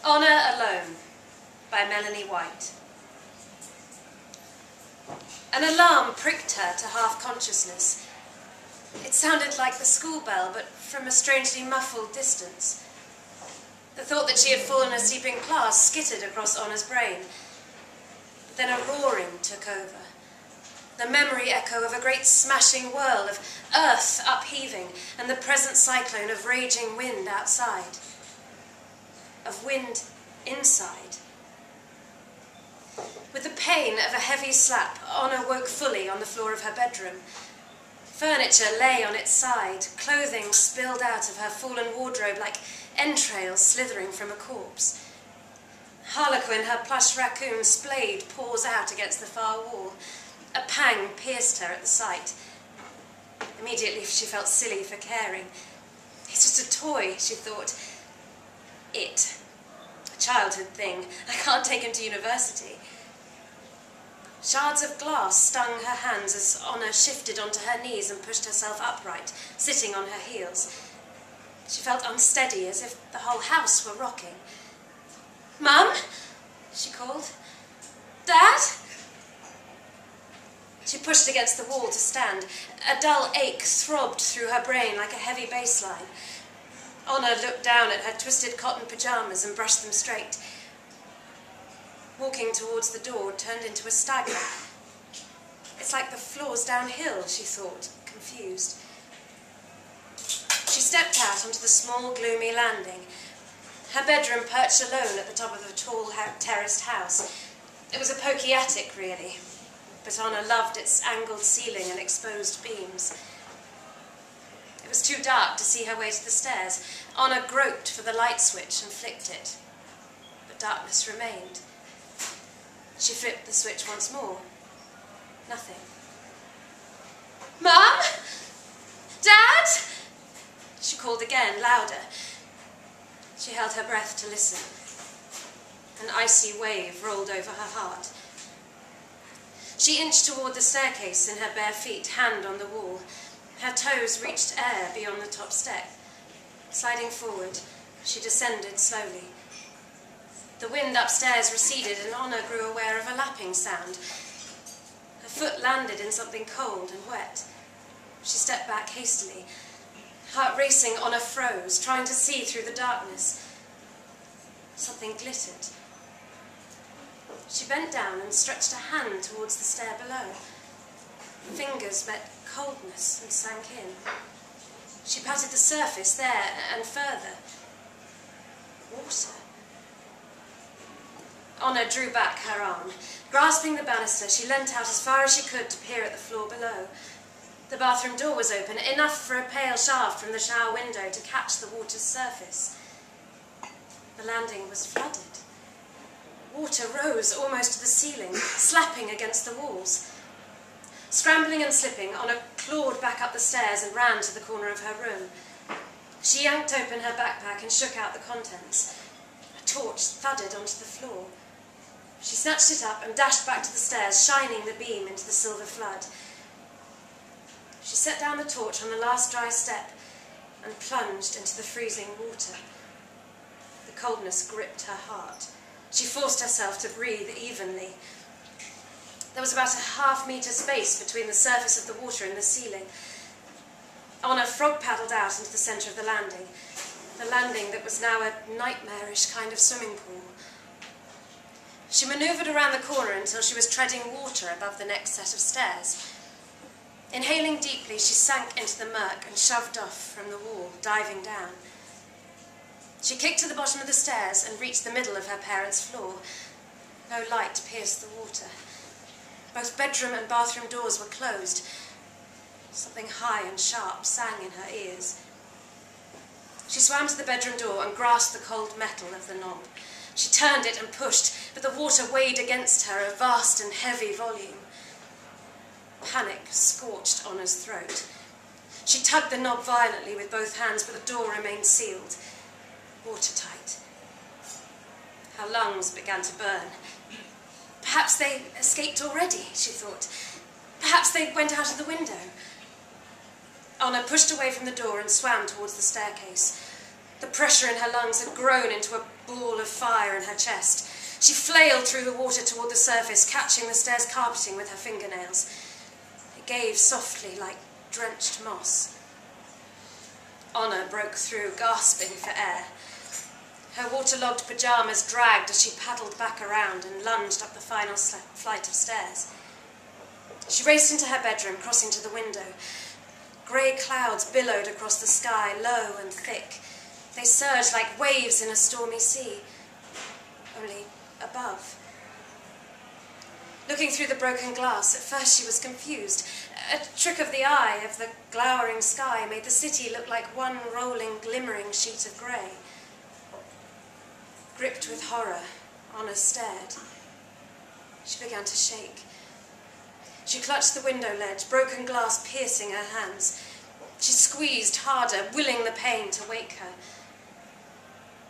Honour Alone by Melanie White. An alarm pricked her to half-consciousness. It sounded like the school bell, but from a strangely muffled distance. The thought that she had fallen asleep in class skittered across Honour's brain. But then a roaring took over. The memory echo of a great smashing whirl, of earth upheaving, and the present cyclone of raging wind outside. Of wind inside. With the pain of a heavy slap, Honour woke fully on the floor of her bedroom. Furniture lay on its side, clothing spilled out of her fallen wardrobe like entrails slithering from a corpse. Harlequin, her plush raccoon, splayed paws out against the far wall. A pang pierced her at the sight. Immediately she felt silly for caring. It's just a toy, she thought. It. A childhood thing. I can't take him to university. Shards of glass stung her hands as Honour shifted onto her knees and pushed herself upright, sitting on her heels. She felt unsteady, as if the whole house were rocking. "Mum?" she called. "Dad?" She pushed against the wall to stand. A dull ache throbbed through her brain like a heavy bass line. Honour looked down at her twisted cotton pyjamas and brushed them straight. Walking towards the door turned into a stagger. It's like the floor's downhill, she thought, confused. She stepped out onto the small, gloomy landing. Her bedroom perched alone at the top of a tall, terraced house. It was a pokey attic, really, but Honour loved its angled ceiling and exposed beams. It was too dark to see her way to the stairs. Honour groped for the light switch and flicked it, but darkness remained. She flipped the switch once more. Nothing. "Mum? Dad?" She called again, louder. She held her breath to listen. An icy wave rolled over her heart. She inched toward the staircase in her bare feet, hand on the wall. Her toes reached air beyond the top step. Sliding forward, she descended slowly. The wind upstairs receded and Honour grew aware of a lapping sound. Her foot landed in something cold and wet. She stepped back hastily. Heart racing, Honour froze, trying to see through the darkness. Something glittered. She bent down and stretched a hand towards the stair below. Fingers met coldness and sank in. She patted the surface there and further. Water. Honour drew back her arm. Grasping the banister, she leant out as far as she could to peer at the floor below. The bathroom door was open, enough for a pale shaft from the shower window to catch the water's surface. The landing was flooded. Water rose almost to the ceiling, slapping against the walls. Scrambling and slipping, Honour clawed back up the stairs and ran to the corner of her room. She yanked open her backpack and shook out the contents. A torch thudded onto the floor. She snatched it up and dashed back to the stairs, shining the beam into the silver flood. She set down the torch on the last dry step and plunged into the freezing water. The coldness gripped her heart. She forced herself to breathe evenly. There was about a half-metre space between the surface of the water and the ceiling. Honour frog-paddled out into the centre of the landing that was now a nightmarish kind of swimming pool. She manoeuvred around the corner until she was treading water above the next set of stairs. Inhaling deeply, she sank into the murk and shoved off from the wall, diving down. She kicked to the bottom of the stairs and reached the middle of her parents' floor. No light pierced the water. Both bedroom and bathroom doors were closed. Something high and sharp sang in her ears. She swam to the bedroom door and grasped the cold metal of the knob. She turned it and pushed, but the water weighed against her, a vast and heavy volume. Panic scorched Honour's throat. She tugged the knob violently with both hands, but the door remained sealed, watertight. Her lungs began to burn. Perhaps they escaped already, she thought. Perhaps they went out of the window. Honour pushed away from the door and swam towards the staircase. The pressure in her lungs had grown into a ball of fire in her chest. She flailed through the water toward the surface, catching the stairs carpeting with her fingernails. It gave softly like drenched moss. Honor broke through, gasping for air. Her waterlogged pyjamas dragged as she paddled back around and lunged up the final flight of stairs. She raced into her bedroom, crossing to the window. Grey clouds billowed across the sky, low and thick. They surged like waves in a stormy sea, only above. Looking through the broken glass, at first she was confused. A trick of the eye of the glowering sky made the city look like one rolling, glimmering sheet of grey. Gripped with horror, Honor stared. She began to shake. She clutched the window ledge, broken glass piercing her hands. She squeezed harder, willing the pain to wake her.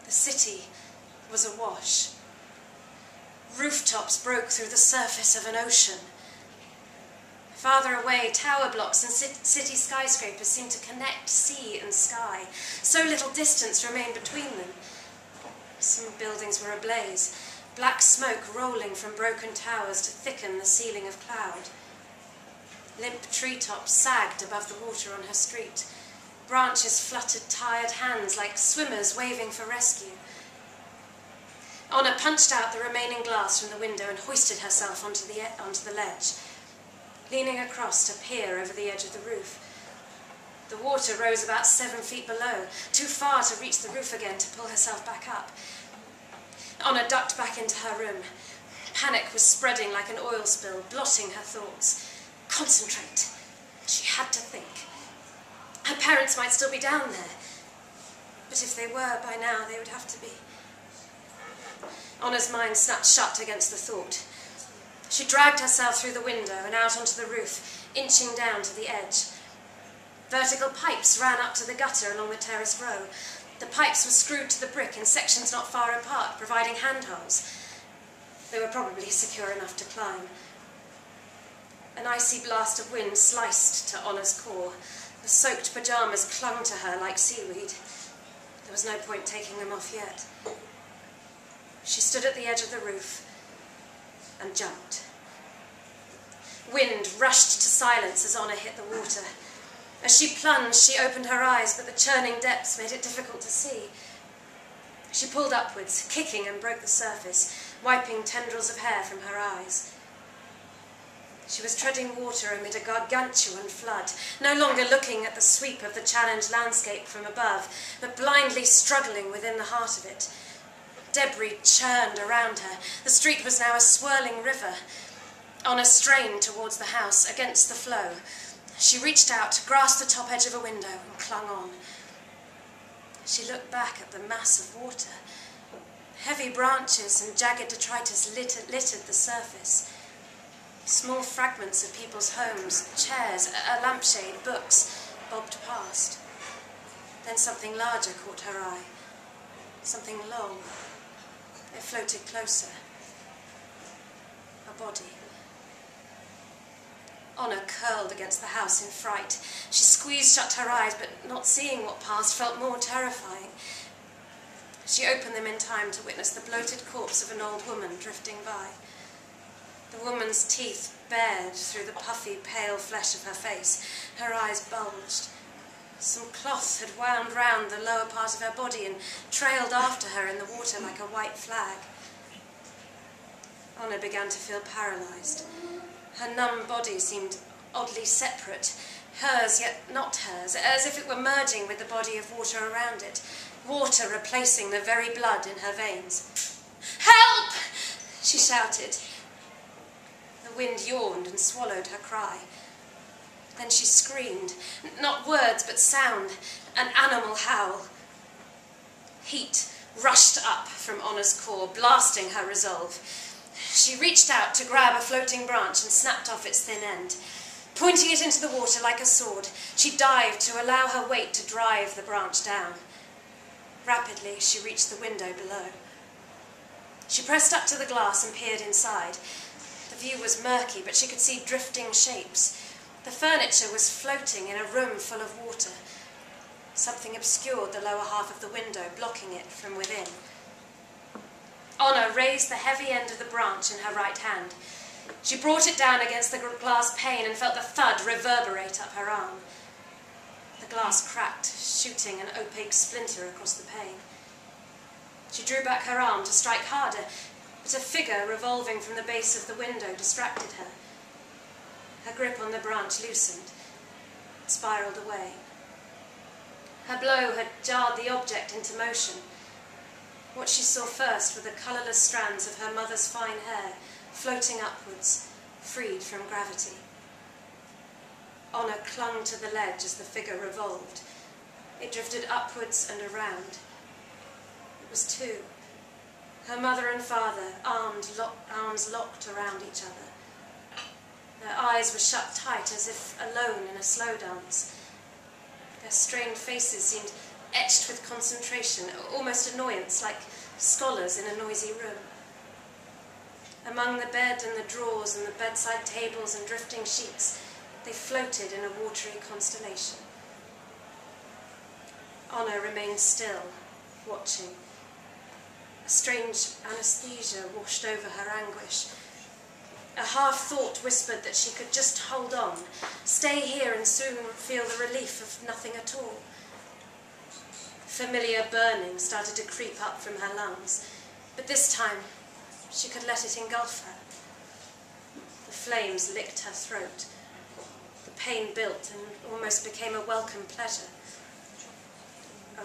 The city was awash. Rooftops broke through the surface of an ocean. Farther away, tower blocks and city skyscrapers seemed to connect sea and sky. So little distance remained between them. Some buildings were ablaze, black smoke rolling from broken towers to thicken the ceiling of cloud. Limp treetops sagged above the water on her street. Branches fluttered tired hands like swimmers waving for rescue. Honor punched out the remaining glass from the window and hoisted herself onto the ledge, leaning across to peer over the edge of the roof. The water rose about 7 feet below, too far to reach the roof again to pull herself back up. Honor ducked back into her room. Panic was spreading like an oil spill, blotting her thoughts. Concentrate. She had to think. Her parents might still be down there, but if they were, by now they would have to be. Honor's mind snapped shut against the thought. She dragged herself through the window and out onto the roof, inching down to the edge. Vertical pipes ran up to the gutter along the terrace row. The pipes were screwed to the brick in sections not far apart, providing handholds. They were probably secure enough to climb. An icy blast of wind sliced to Honor's core. The soaked pyjamas clung to her like seaweed. There was no point taking them off yet. She stood at the edge of the roof and jumped. Wind rushed to silence as Honor hit the water. As she plunged, she opened her eyes, but the churning depths made it difficult to see. She pulled upwards, kicking, and broke the surface, wiping tendrils of hair from her eyes. She was treading water amid a gargantuan flood, no longer looking at the sweep of the challenged landscape from above, but blindly struggling within the heart of it. Debris churned around her. The street was now a swirling river. Honor strained towards the house, against the flow. She reached out, grasped the top edge of a window, and clung on. She looked back at the mass of water. Heavy branches and jagged detritus littered the surface. Small fragments of people's homes, chairs, a lampshade, books, bobbed past. Then something larger caught her eye. Something long. It floated closer. A body. Honor curled against the house in fright. She squeezed shut her eyes, but not seeing what passed felt more terrifying. She opened them in time to witness the bloated corpse of an old woman drifting by. The woman's teeth bared through the puffy, pale flesh of her face. Her eyes bulged. Some cloth had wound round the lower part of her body and trailed after her in the water like a white flag. Honor began to feel paralysed. Her numb body seemed oddly separate, hers yet not hers, as if it were merging with the body of water around it, water replacing the very blood in her veins. "Help!" she shouted. The wind yawned and swallowed her cry. Then she screamed, not words but sound, an animal howl. Heat rushed up from Honor's core, blasting her resolve. She reached out to grab a floating branch and snapped off its thin end. Pointing it into the water like a sword, she dived to allow her weight to drive the branch down. Rapidly, she reached the window below. She pressed up to the glass and peered inside. The view was murky, but she could see drifting shapes. The furniture was floating in a room full of water. Something obscured the lower half of the window, blocking it from within. Honor raised the heavy end of the branch in her right hand. She brought it down against the glass pane and felt the thud reverberate up her arm. The glass cracked, shooting an opaque splinter across the pane. She drew back her arm to strike harder, but a figure revolving from the base of the window distracted her. Her grip on the branch loosened. It spiraled away. Her blow had jarred the object into motion. What she saw first were the colourless strands of her mother's fine hair, floating upwards, freed from gravity. Honor clung to the ledge as the figure revolved. It drifted upwards and around. It was two. Her mother and father, arms locked around each other. Their eyes were shut tight as if alone in a slow dance. Their strained faces seemed etched with concentration, almost annoyance, like scholars in a noisy room. Among the bed and the drawers and the bedside tables and drifting sheets, they floated in a watery constellation. Honor remained still, watching. A strange anesthesia washed over her anguish. A half-thought whispered that she could just hold on, stay here and soon feel the relief of nothing at all. Familiar burning started to creep up from her lungs, but this time she could let it engulf her. The flames licked her throat. The pain built and almost became a welcome pleasure.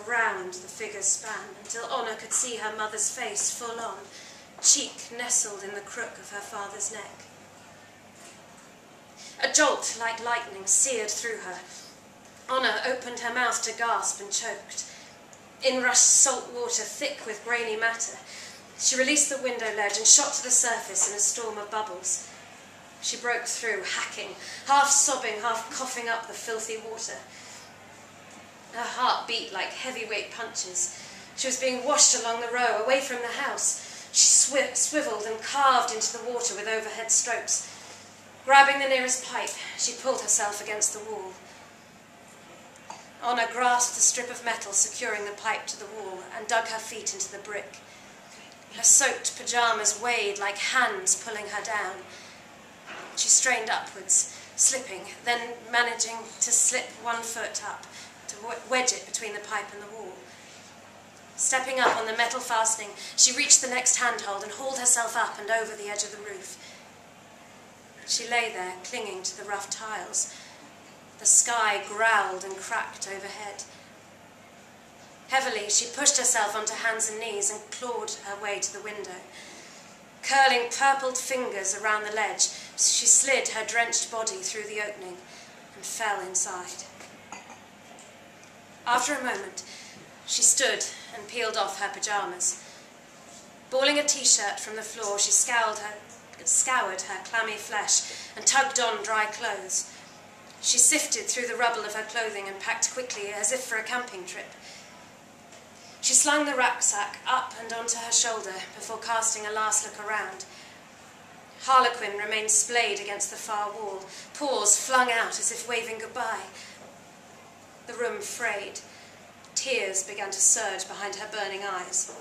Around the figure span until Honor could see her mother's face full on, cheek nestled in the crook of her father's neck. A jolt like lightning seared through her. Honor opened her mouth to gasp and choked. In rushed salt water thick with grainy matter. She released the window ledge and shot to the surface in a storm of bubbles. She broke through, hacking, half sobbing, half coughing up the filthy water. Her heart beat like heavyweight punches. She was being washed along the row, away from the house. She swiveled and carved into the water with overhead strokes. Grabbing the nearest pipe, she pulled herself against the wall. Honor grasped the strip of metal securing the pipe to the wall and dug her feet into the brick. Her soaked pyjamas weighed like hands pulling her down. She strained upwards, slipping, then managing to slip one foot up, to wedge it between the pipe and the wall. Stepping up on the metal fastening, she reached the next handhold and hauled herself up and over the edge of the roof. She lay there, clinging to the rough tiles. The sky growled and cracked overhead. Heavily, she pushed herself onto hands and knees and clawed her way to the window. Curling purpled fingers around the ledge, she slid her drenched body through the opening and fell inside. After a moment, she stood and peeled off her pyjamas. Balling a t-shirt from the floor, she scoured her clammy flesh and tugged on dry clothes. She sifted through the rubble of her clothing and packed quickly, as if for a camping trip. She slung the rucksack up and onto her shoulder before casting a last look around. Harlequin remained splayed against the far wall, paws flung out as if waving goodbye. The room frayed. Tears began to surge behind her burning eyes.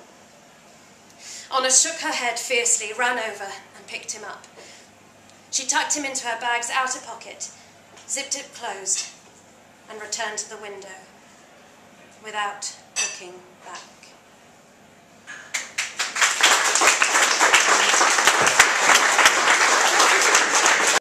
Honor shook her head fiercely, ran over and picked him up. She tucked him into her bag's outer pocket, zipped it closed, and returned to the window without looking back.